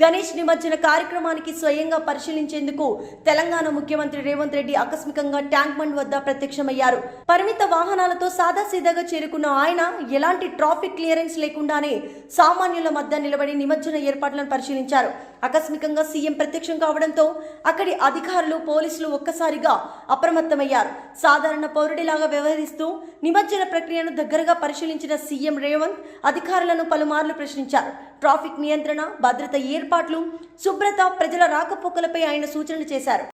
గణేష్ నిమజ్జన కార్యక్రమానికి స్వయంగా పరిశీలించేందుకు తెలంగాణ ముఖ్యమంత్రి రేవంత్ రెడ్డి ఆకస్మికంగా ట్యాంక్ బండ్ వద్ద ప్రత్యక్షమయ్యారు. పరిమిత వాహనాలతో సాదాసీదాగా చేరుకున్న ఆయన ఎలాంటి ట్రాఫిక్ క్లియరెన్స్ లేకుండానే సామాన్యుల మధ్య నిలబడి నిమజ్జన ఏర్పాట్లను పరిశీలించారు. ఆకస్మికంగా సీఎం ప్రత్యక్షం కావడంతో అక్కడి అధికారులు, పోలీసులు ఒక్కసారిగా అప్రమత్తమయ్యారు. సాధారణ పౌరుడిలాగా వ్యవహరిస్తూ నిమజ్జన ప్రక్రియను దగ్గరగా పరిశీలించిన సీఎం రేవంత్ అధికారులను పలుమార్లు ప్రశ్నించారు. ట్రాఫిక్ నియంత్రణ, భద్రత ఏర్పాట్లు, శుభ్రత, ప్రజల రాకపోకలపై ఆయన సూచనలు చేశారు.